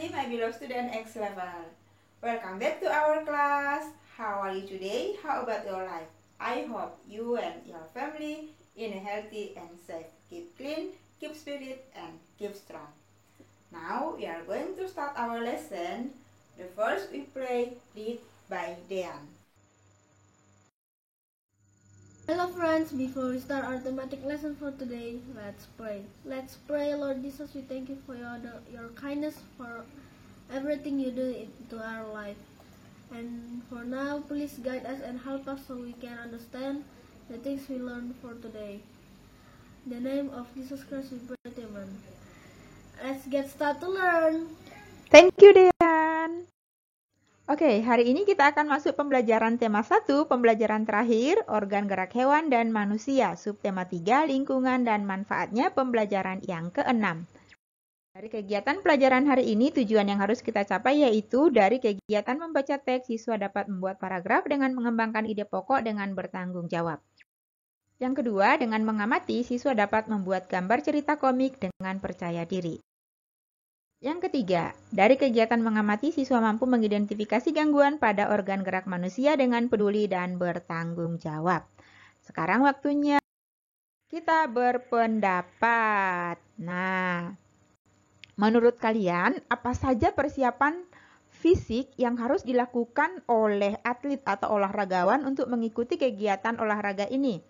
family, my beloved student X level. Welcome back to our class. How are you today? How about your life? I hope you and your family in a healthy and safe. Keep clean, keep spirit, and keep strong. Now we are going to start our lesson. The first we pray, lead by Dean. Hello friends, before we start our thematic lesson for today, let's pray. Let's pray. Lord Jesus, we thank you for your kindness, for everything you do into our life. And for now, please guide us and help us so we can understand the things we learned for today. In the name of Jesus Christ we pray, amen. Let's get started to learn. Thank you, Dean. Oke, hari ini kita akan masuk pembelajaran tema 1, pembelajaran terakhir, organ gerak hewan dan manusia, subtema 3, lingkungan dan manfaatnya, pembelajaran yang ke-6. Dari kegiatan pelajaran hari ini, tujuan yang harus kita capai yaitu dari kegiatan membaca teks, siswa dapat membuat paragraf dengan mengembangkan ide pokok dengan bertanggung jawab. Yang kedua, dengan mengamati, siswa dapat membuat gambar cerita komik dengan percaya diri. Yang ketiga, dari kegiatan mengamati, siswa mampu mengidentifikasi gangguan pada organ gerak manusia dengan peduli dan bertanggung jawab. Sekarang waktunya kita berpendapat. Nah, menurut kalian, apa saja persiapan fisik yang harus dilakukan oleh atlet atau olahragawan untuk mengikuti kegiatan olahraga ini?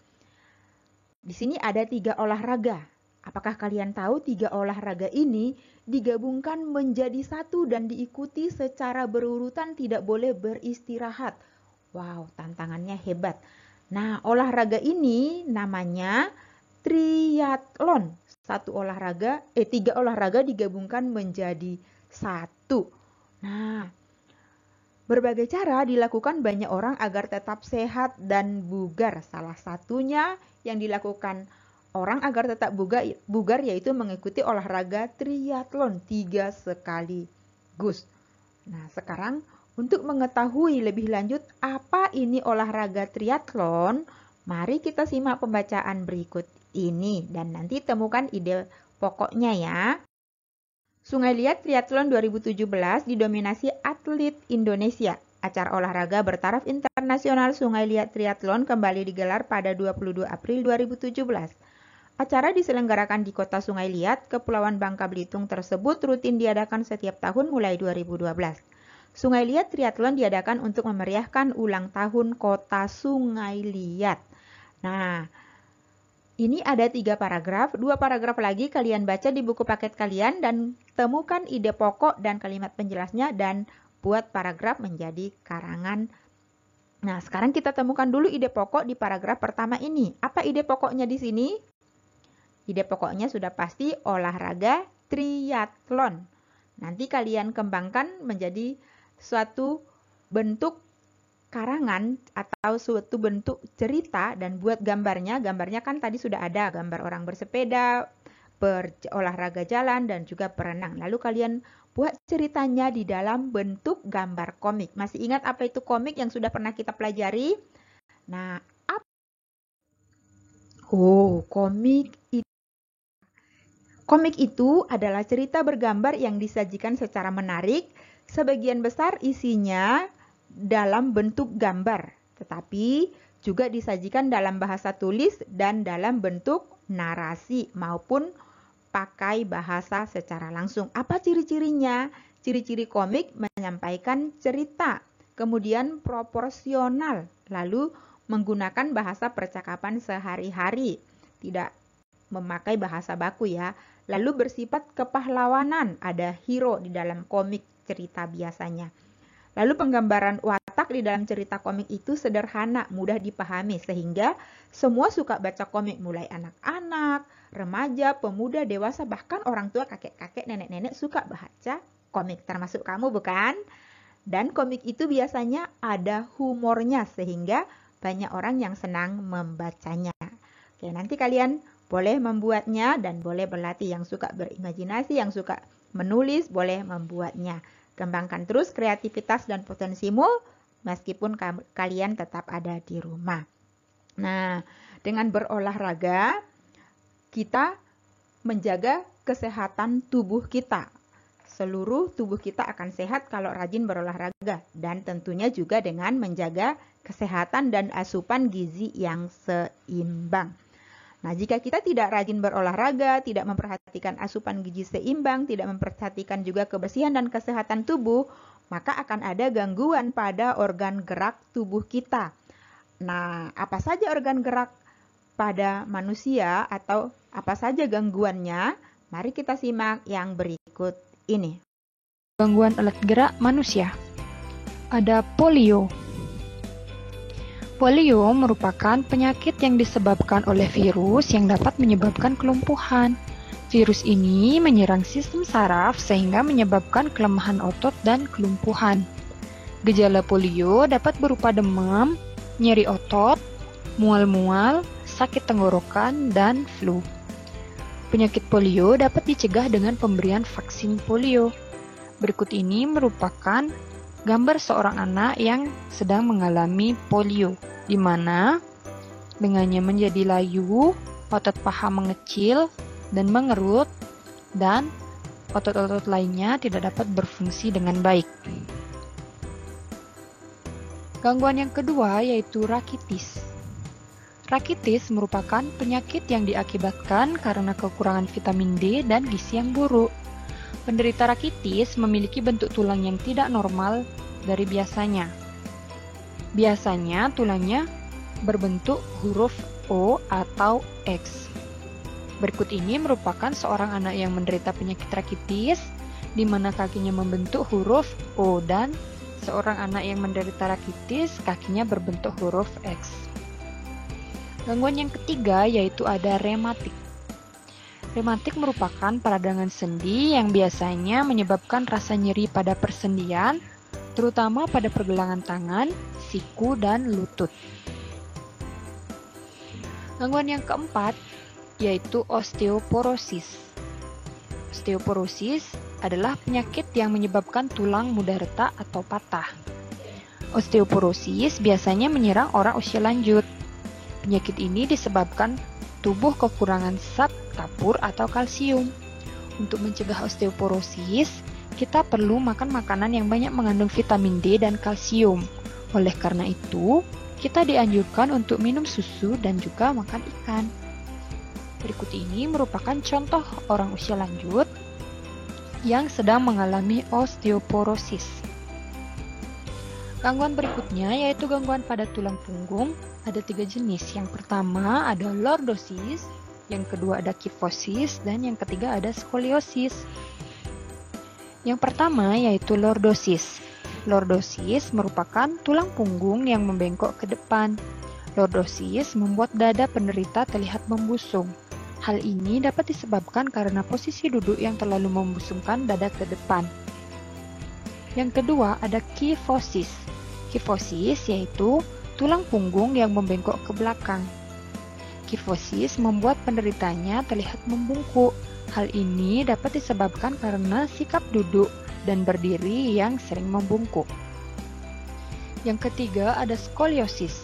Di sini ada 3 olahraga. Apakah kalian tahu 3 olahraga ini digabungkan menjadi satu dan diikuti secara berurutan, tidak boleh beristirahat? Wow, tantangannya hebat. Nah, olahraga ini namanya triathlon. 3 olahraga digabungkan menjadi satu. Nah, berbagai cara dilakukan banyak orang agar tetap sehat dan bugar. Salah satunya yang dilakukan orang agar tetap bugar yaitu mengikuti olahraga triathlon 3 sekaligus. Nah, sekarang untuk mengetahui lebih lanjut apa ini olahraga triathlon, mari kita simak pembacaan berikut ini dan nanti temukan ide pokoknya ya. Sungai Liat Triathlon 2017 didominasi atlet Indonesia. Acara olahraga bertaraf internasional Sungai Liat Triathlon kembali digelar pada 22 April 2017. Acara diselenggarakan di Kota Sungai Liat, Kepulauan Bangka Belitung tersebut rutin diadakan setiap tahun mulai 2012. Sungai Liat Triathlon diadakan untuk memeriahkan ulang tahun Kota Sungai Liat. Nah, ini ada 3 paragraf, 2 paragraf lagi kalian baca di buku paket kalian dan temukan ide pokok dan kalimat penjelasnya dan buat paragraf menjadi karangan. Nah, sekarang kita temukan dulu ide pokok di paragraf pertama ini. Apa ide pokoknya di sini? Ide pokoknya sudah pasti olahraga triathlon. Nanti kalian kembangkan menjadi suatu bentuk karangan atau suatu bentuk cerita dan buat gambarnya. Gambarnya kan tadi sudah ada, gambar orang bersepeda, berolahraga jalan dan juga berenang. Lalu kalian buat ceritanya di dalam bentuk gambar komik. Masih ingat apa itu komik yang sudah pernah kita pelajari? Nah, komik itu adalah cerita bergambar yang disajikan secara menarik, sebagian besar isinya dalam bentuk gambar, tetapi juga disajikan dalam bahasa tulis dan dalam bentuk narasi maupun pakai bahasa secara langsung. Apa ciri-cirinya? Ciri-ciri komik menyampaikan cerita, kemudian proporsional, lalu menggunakan bahasa percakapan sehari-hari, tidak memakai bahasa baku ya. Lalu bersifat kepahlawanan, ada hero di dalam komik cerita biasanya. Lalu penggambaran watak di dalam cerita komik itu sederhana, mudah dipahami sehingga semua suka baca komik, mulai anak-anak, remaja, pemuda, dewasa, bahkan orang tua, kakek-kakek, nenek-nenek suka baca komik, termasuk kamu bukan? Dan komik itu biasanya ada humornya sehingga banyak orang yang senang membacanya. Oke, nanti kalian boleh membuatnya dan boleh berlatih. Yang suka berimajinasi, yang suka menulis, boleh membuatnya. Kembangkan terus kreativitas dan potensimu meskipun kalian tetap ada di rumah. Nah, dengan berolahraga, kita menjaga kesehatan tubuh kita. seluruh tubuh kita akan sehat kalau rajin berolahraga, dan tentunya juga dengan menjaga kesehatan dan asupan gizi yang seimbang. Nah, jika kita tidak rajin berolahraga, tidak memperhatikan asupan gizi seimbang, tidak memperhatikan juga kebersihan dan kesehatan tubuh, maka akan ada gangguan pada organ gerak tubuh kita. Nah, apa saja organ gerak pada manusia atau apa saja gangguannya? Mari kita simak yang berikut ini. Gangguan alat gerak manusia. Ada polio. Polio merupakan penyakit yang disebabkan oleh virus yang dapat menyebabkan kelumpuhan. Virus ini menyerang sistem saraf sehingga menyebabkan kelemahan otot dan kelumpuhan. Gejala polio dapat berupa demam, nyeri otot, mual-mual, sakit tenggorokan, dan flu. Penyakit polio dapat dicegah dengan pemberian vaksin polio. Berikut ini merupakan gambar seorang anak yang sedang mengalami polio, di mana lengannya menjadi layu, otot paha mengecil dan mengerut, dan otot-otot lainnya tidak dapat berfungsi dengan baik. Gangguan yang kedua yaitu rakitis. Rakitis merupakan penyakit yang diakibatkan karena kekurangan vitamin D dan gizi yang buruk. Penderita rakitis memiliki bentuk tulang yang tidak normal dari biasanya. Biasanya tulangnya berbentuk huruf O atau X. Berikut ini merupakan seorang anak yang menderita penyakit rakitis, di mana kakinya membentuk huruf O, dan seorang anak yang menderita rakitis kakinya berbentuk huruf X. Gangguan yang ketiga yaitu ada rematik. Rematik merupakan peradangan sendi yang biasanya menyebabkan rasa nyeri pada persendian, terutama pada pergelangan tangan, siku, dan lutut. Gangguan yang keempat yaitu osteoporosis. Osteoporosis adalah penyakit yang menyebabkan tulang mudah retak atau patah. Osteoporosis biasanya menyerang orang usia lanjut. Penyakit ini disebabkan tubuh kekurangan zat kapur atau kalsium. Untuk mencegah osteoporosis, kita perlu makan makanan yang banyak mengandung vitamin D dan kalsium. Oleh karena itu, kita dianjurkan untuk minum susu dan juga makan ikan. Berikut ini merupakan contoh orang usia lanjut yang sedang mengalami osteoporosis. Gangguan berikutnya yaitu gangguan pada tulang punggung. Ada 3 jenis. Yang pertama ada lordosis, yang kedua ada kifosis, dan yang ketiga ada skoliosis. Yang pertama yaitu lordosis. Lordosis merupakan tulang punggung yang membengkok ke depan. Lordosis membuat dada penderita terlihat membusung. Hal ini dapat disebabkan karena posisi duduk yang terlalu membusungkan dada ke depan. Yang kedua ada kifosis. Kifosis yaitu tulang punggung yang membengkok ke belakang. Kifosis membuat penderitanya terlihat membungkuk. Hal ini dapat disebabkan karena sikap duduk dan berdiri yang sering membungkuk. Yang ketiga ada skoliosis.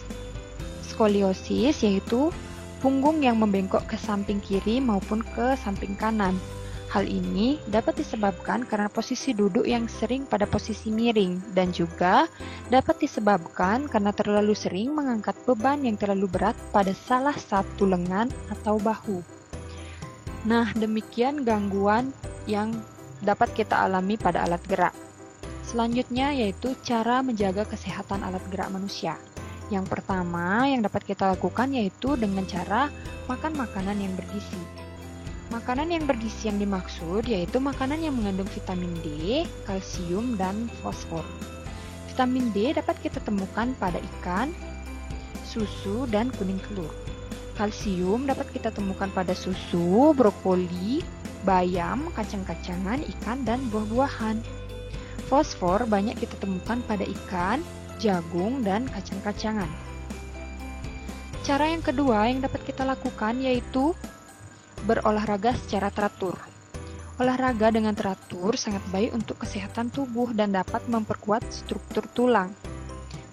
Skoliosis yaitu punggung yang membengkok ke samping kiri maupun ke samping kanan. Hal ini dapat disebabkan karena posisi duduk yang sering pada posisi miring, dan juga dapat disebabkan karena terlalu sering mengangkat beban yang terlalu berat pada salah satu lengan atau bahu. Nah, demikian gangguan yang dapat kita alami pada alat gerak. Selanjutnya yaitu cara menjaga kesehatan alat gerak manusia. Yang pertama yang dapat kita lakukan yaitu dengan cara makan makanan yang bergizi. Makanan yang bergizi yang dimaksud yaitu makanan yang mengandung vitamin D, kalsium, dan fosfor. Vitamin D dapat kita temukan pada ikan, susu, dan kuning telur. Kalsium dapat kita temukan pada susu, brokoli, bayam, kacang-kacangan, ikan, dan buah-buahan. Fosfor banyak kita temukan pada ikan, jagung, dan kacang-kacangan. Cara yang kedua yang dapat kita lakukan yaitu berolahraga secara teratur. Olahraga dengan teratur sangat baik untuk kesehatan tubuh dan dapat memperkuat struktur tulang.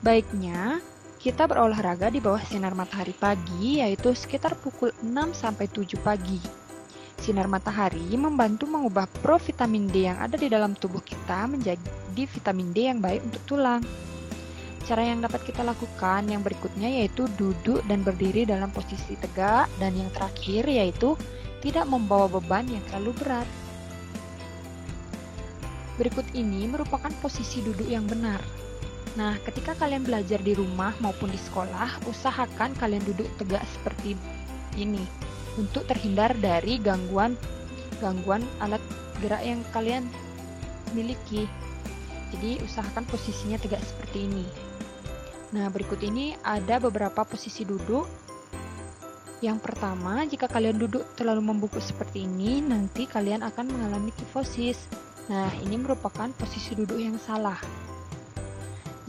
Baiknya, kita berolahraga di bawah sinar matahari pagi, yaitu sekitar pukul 6-7 pagi. Sinar matahari membantu mengubah provitamin D yang ada di dalam tubuh kita menjadi vitamin D yang baik untuk tulang. Cara yang dapat kita lakukan yang berikutnya yaitu duduk dan berdiri dalam posisi tegak, dan yang terakhir yaitu tidak membawa beban yang terlalu berat. Berikut ini merupakan posisi duduk yang benar. Nah, ketika kalian belajar di rumah maupun di sekolah, usahakan kalian duduk tegak seperti ini untuk terhindar dari gangguan alat gerak yang kalian miliki. Jadi, usahakan posisinya tegak seperti ini. Nah, berikut ini ada beberapa posisi duduk. Yang pertama, jika kalian duduk terlalu membungkuk seperti ini, nanti kalian akan mengalami kifosis. Nah, ini merupakan posisi duduk yang salah.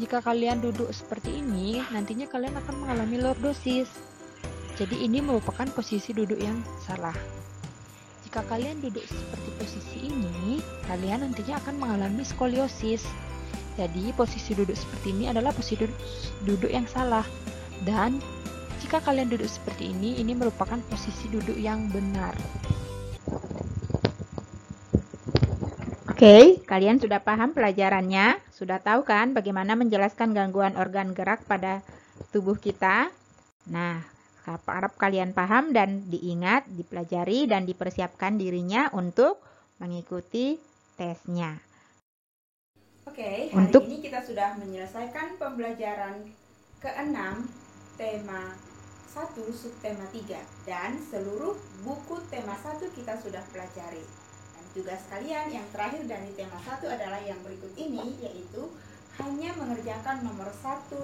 Jika kalian duduk seperti ini, nantinya kalian akan mengalami lordosis. Jadi ini merupakan posisi duduk yang salah. Jika kalian duduk seperti posisi ini, kalian nantinya akan mengalami skoliosis. Jadi posisi duduk seperti ini adalah posisi duduk yang salah. Dan jika kalian duduk seperti ini merupakan posisi duduk yang benar. Oke, kalian sudah paham pelajarannya? Sudah tahu kan bagaimana menjelaskan gangguan organ gerak pada tubuh kita? Nah, harap kalian paham dan diingat, dipelajari, dan dipersiapkan dirinya untuk mengikuti tesnya. Oke, hari ini kita sudah menyelesaikan pembelajaran ke-6 tema 1 subtema 3 dan seluruh buku tema 1 kita sudah pelajari. Dan tugas kalian yang terakhir dari tema 1 adalah yang berikut ini, yaitu hanya mengerjakan nomor 1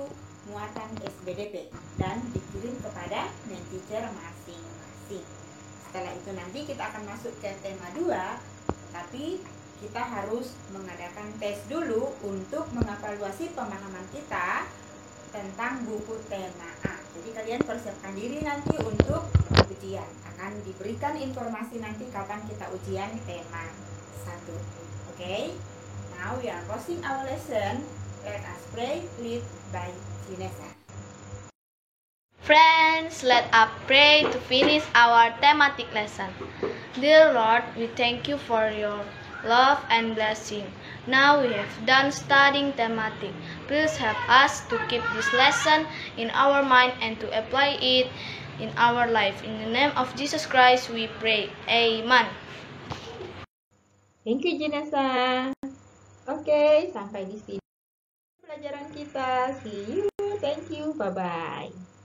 muatan SBDP dan dikirim kepada teacher masing-masing. Setelah itu nanti kita akan masuk ke tema 2, tapi kita harus mengadakan tes dulu untuk mengevaluasi pemahaman kita tentang buku tema A. Jadi kalian persiapkan diri nanti untuk ujian. Akan diberikan informasi nanti kapan kita ujian tema 1. Okay? Now we are closing our lesson. Let us pray, lead by Jinesa. Friends, let us pray to finish our thematic lesson. Dear Lord, we thank you for your love and blessing. Now we have done studying thematic. Please help us to keep this lesson in our mind and to apply it in our life. In the name of Jesus Christ we pray. Amen. Thank you, Jinesa. Oke, sampai di sini pelajaran kita. See you. Thank you. Bye-bye.